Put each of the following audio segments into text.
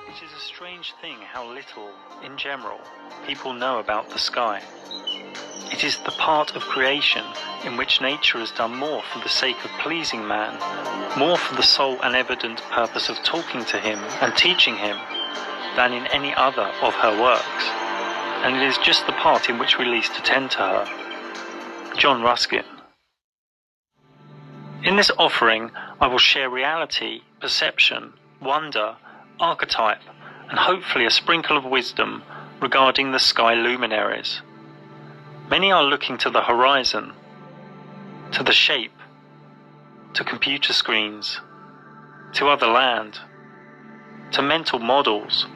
It is a strange thing how little, in general, people know about the sky. It is the part of creation in which nature has done more for the sake of pleasing man, more for the sole and evident purpose of talking to him and teaching him, than in any other of her works, and it is just the part in which we least attend to her. John Ruskin. In this offering, I will share reality, perception, wonder, archetype, and hopefully a sprinkle of wisdom regarding the sky luminaries. Many are looking to the horizon, to the shape, to computer screens, to other land, to mental models,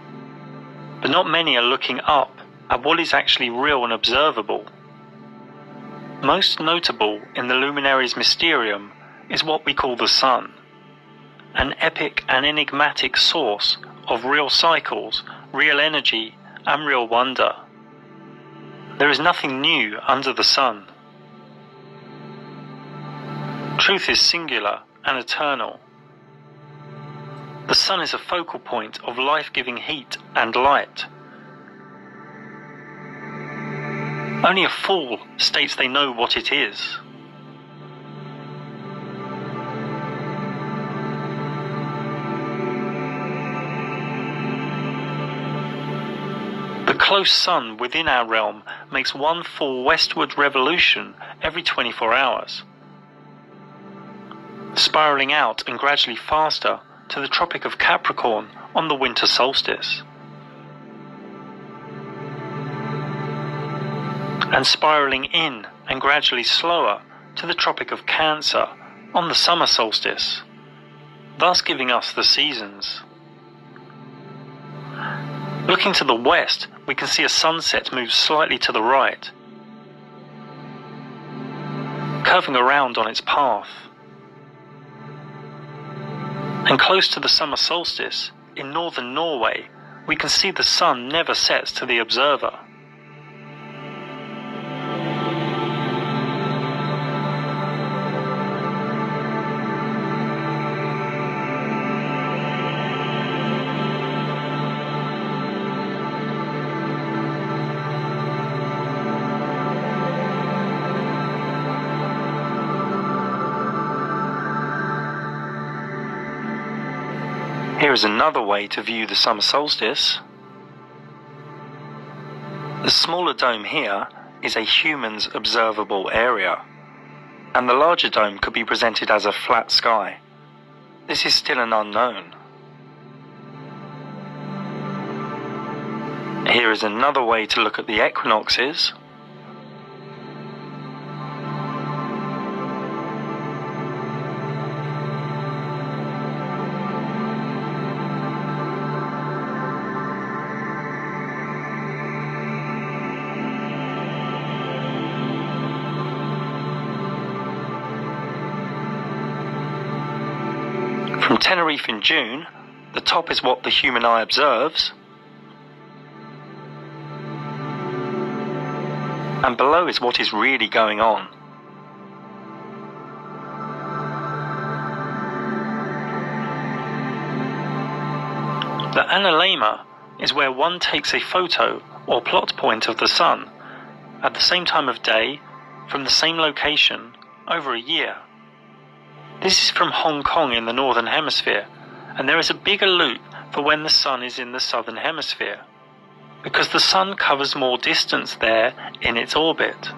but not many are looking up at what is actually real and observable. Most notable in the luminaries' mysterium is what we call the sun, an epic and enigmatic source of real cycles, real energy, and real wonder. There is nothing new under the sun. Truth is singular and eternal. The sun is a focal point of life-giving heat and light. Only a fool states they know what it is. The close sun within our realm makes one full westward revolution every 24 hours, spiralling out and gradually faster to the Tropic of Capricorn on the winter solstice, and spiralling in and gradually slower to the Tropic of Cancer on the summer solstice, thus giving us the seasons. Looking to the west, we can see a sunset move slightly to the right, curving around on its path. And close to the summer solstice, in northern Norway, we can see the sun never sets to the observer. Here is another way to view the summer solstice. The smaller dome here is a human's observable area, and the larger dome could be presented as a flat sky. This is still an unknown. Here is another way to look at the equinoxes. From Tenerife in June, the top is what the human eye observes, and below is what is really going on. The analemma is where one takes a photo or plot point of the sun at the same time of day, from the same location, over a year. This is from Hong Kong in the Northern Hemisphere, and there is a bigger loop for when the sun is in the Southern Hemisphere, because the sun covers more distance there in its orbit.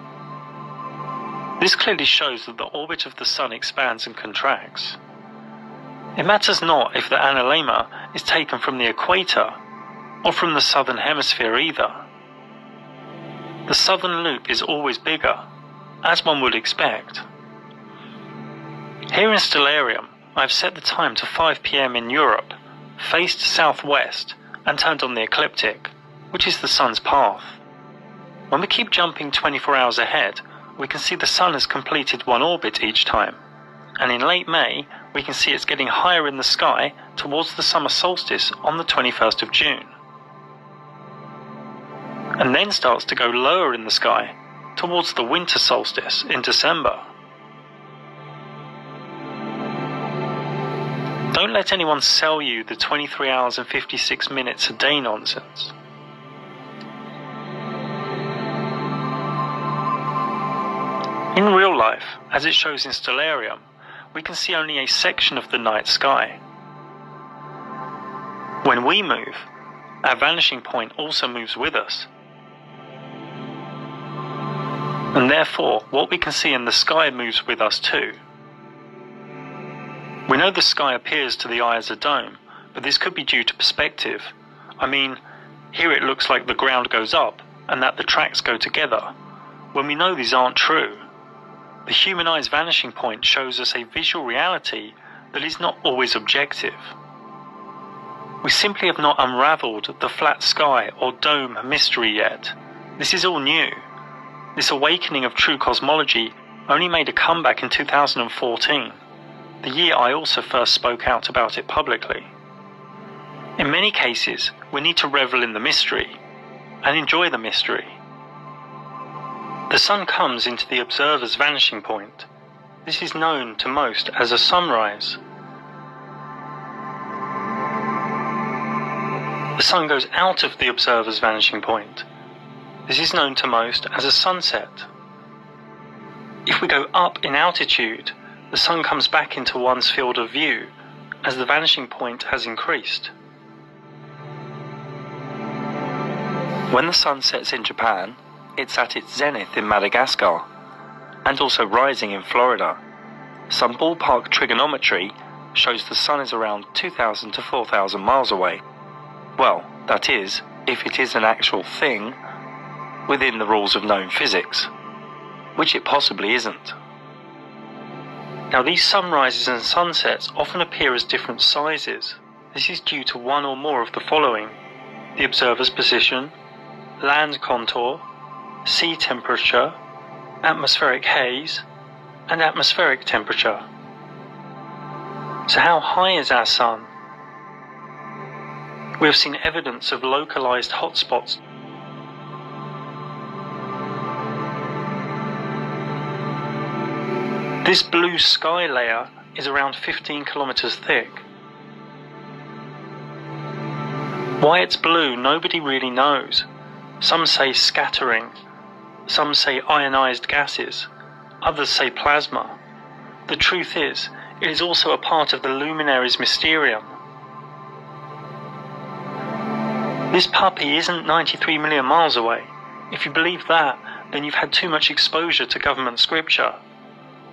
This clearly shows that the orbit of the sun expands and contracts. It matters not if the analemma is taken from the equator or from the Southern Hemisphere either. The southern loop is always bigger, as one would expect. Here in Stellarium, I have set the time to 5 p.m. in Europe, faced southwest, and turned on the ecliptic, which is the sun's path. When we keep jumping 24 hours ahead, we can see the sun has completed one orbit each time, and in late May, we can see it's getting higher in the sky towards the summer solstice on the 21st of June, and then starts to go lower in the sky towards the winter solstice in December. Don't let anyone sell you the 23 hours and 56 minutes a day nonsense. In real life, as it shows in Stellarium, we can see only a section of the night sky. When we move, our vanishing point also moves with us. And therefore, what we can see in the sky moves with us too. We know the sky appears to the eye as a dome, but this could be due to perspective. I mean, here it looks like the ground goes up and that the tracks go together, when we know these aren't true. The human eye's vanishing point shows us a visual reality that is not always objective. We simply have not unravelled the flat sky or dome mystery yet. This is all new. This awakening of true cosmology only made a comeback in 2014, the year I also first spoke out about it publicly. In many cases, we need to revel in the mystery and enjoy the mystery. The sun comes into the observer's vanishing point. This is known to most as a sunrise. The sun goes out of the observer's vanishing point. This is known to most as a sunset. If we go up in altitude, the sun comes back into one's field of view as the vanishing point has increased. When the sun sets in Japan, it's at its zenith in Madagascar, and also rising in Florida. Some ballpark trigonometry shows the sun is around 2,000 to 4,000 miles away. Well, that is, if it is an actual thing within the rules of known physics, which it possibly isn't. Now, these sunrises and sunsets often appear as different sizes. This is due to one or more of the following: the observer's position, land contour, sea temperature, atmospheric haze, and atmospheric temperature. So how high is our sun? We have seen evidence of localized hotspots. This blue sky layer is around 15 kilometers thick. Why it's blue, nobody really knows. Some say scattering, some say ionized gases, others say plasma. The truth is, it is also a part of the luminary's mysterium. This puppy isn't 93 million miles away. If you believe that, then you've had too much exposure to government scripture.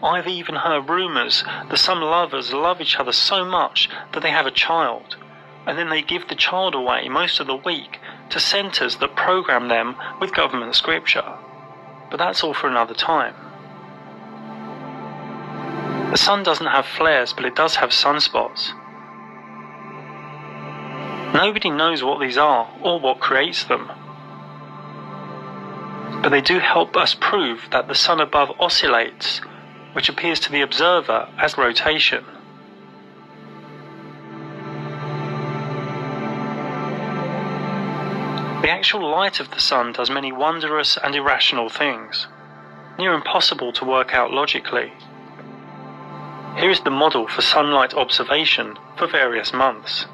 I've even heard rumours that some lovers love each other so much that they have a child, and then they give the child away most of the week to centres that program them with government scripture. But that's all for another time. The sun doesn't have flares, but it does have sunspots. Nobody knows what these are or what creates them. But they do help us prove that the sun above oscillates, which appears to the observer as rotation. The actual light of the sun does many wondrous and irrational things, near impossible to work out logically. Here is the model for sunlight observation for various months.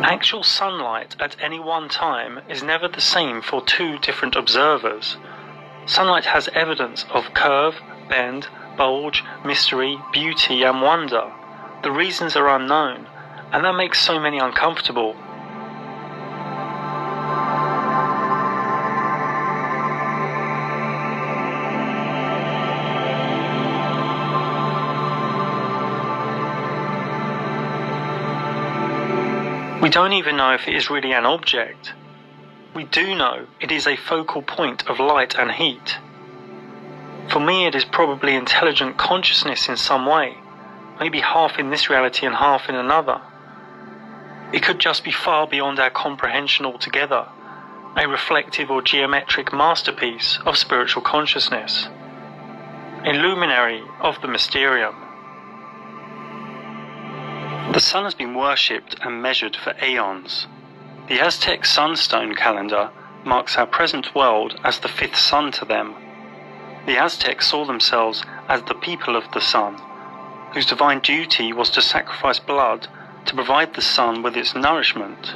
Actual sunlight at any one time is never the same for two different observers. Sunlight has evidence of curve, bend, bulge, mystery, beauty and wonder. The reasons are unknown, and that makes so many uncomfortable. We don't even know if it is really an object. We do know it is a focal point of light and heat. For me, it is probably intelligent consciousness in some way, maybe half in this reality and half in another. It could just be far beyond our comprehension altogether, a reflective or geometric masterpiece of spiritual consciousness, a luminary of the mysterium. The sun has been worshipped and measured for aeons. The Aztec sunstone calendar marks our present world as the fifth sun to them. The Aztecs saw themselves as the people of the sun, whose divine duty was to sacrifice blood to provide the sun with its nourishment.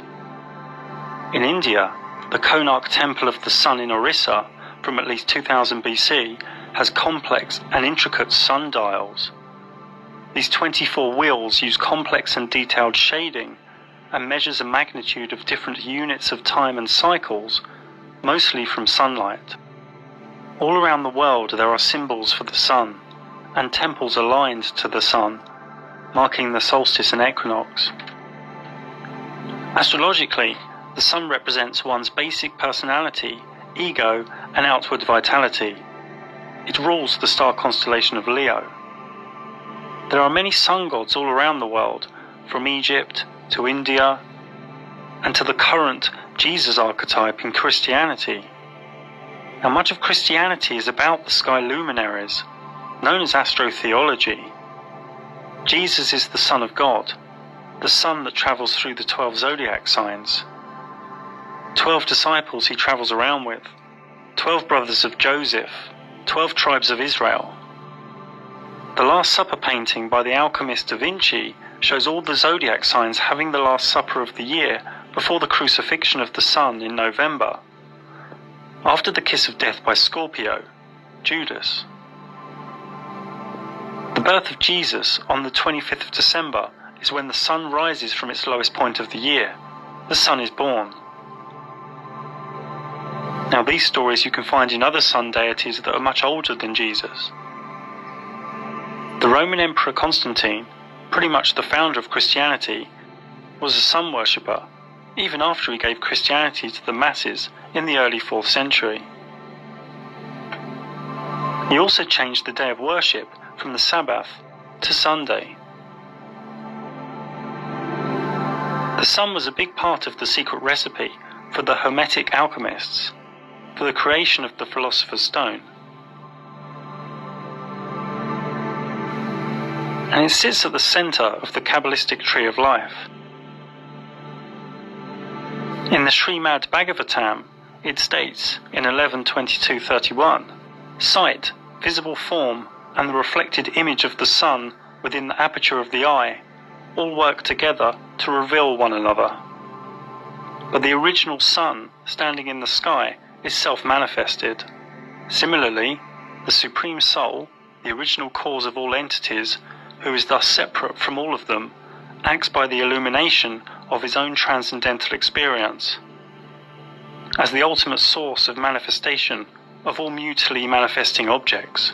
In India, the Konark Temple of the Sun in Orissa, from at least 2000 BC, has complex and intricate sundials. These 24 wheels use complex and detailed shading and measures a magnitude of different units of time and cycles, mostly from sunlight. All around the world there are symbols for the sun, and temples aligned to the sun, marking the solstice and equinox. Astrologically, the sun represents one's basic personality, ego, and outward vitality. It rules the star constellation of Leo. There are many sun gods all around the world, from Egypt to India, and to the current Jesus archetype in Christianity. Now, much of Christianity is about the sky luminaries, known as astrotheology. Jesus is the Son of God, the sun that travels through the 12 zodiac signs. 12 disciples he travels around with, 12 brothers of Joseph, 12 tribes of Israel. The Last Supper painting by the alchemist Da Vinci shows all the zodiac signs having the Last Supper of the year before the crucifixion of the sun in November, after the kiss of death by Scorpio, Judas. The birth of Jesus on the 25th of December is when the sun rises from its lowest point of the year. The sun is born. Now, these stories you can find in other sun deities that are much older than Jesus. The Roman Emperor Constantine, pretty much the founder of Christianity, was a sun worshipper, even after he gave Christianity to the masses in the early 4th century. He also changed the day of worship from the Sabbath to Sunday. The sun was a big part of the secret recipe for the Hermetic alchemists, for the creation of the Philosopher's Stone. And it sits at the center of the Kabbalistic tree of life. In the Srimad Bhagavatam, it states in 11.22.31, sight, visible form, and the reflected image of the sun within the aperture of the eye all work together to reveal one another. But the original sun standing in the sky is self-manifested. Similarly, the Supreme Soul, the original cause of all entities, who is thus separate from all of them, acts by the illumination of his own transcendental experience, as the ultimate source of manifestation of all mutually manifesting objects.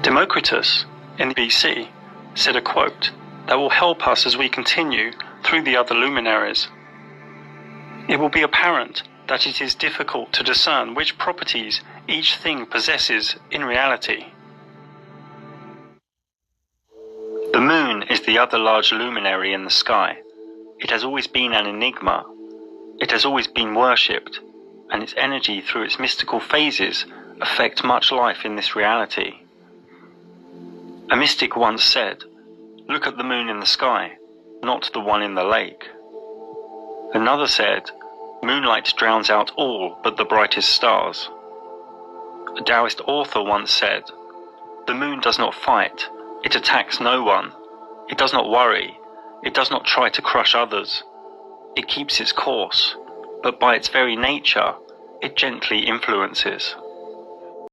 Democritus, in BC, said a quote that will help us as we continue through the other luminaries. It will be apparent that it is difficult to discern which properties each thing possesses in reality. The moon is the other large luminary in the sky. It has always been an enigma. It has always been worshipped, and its energy through its mystical phases affect much life in this reality. A mystic once said, "Look at the moon in the sky, not the one in the lake." Another said, "Moonlight drowns out all but the brightest stars." A Taoist author once said, "The moon does not fight, it attacks no one, it does not worry, it does not try to crush others. It keeps its course, but by its very nature, it gently influences."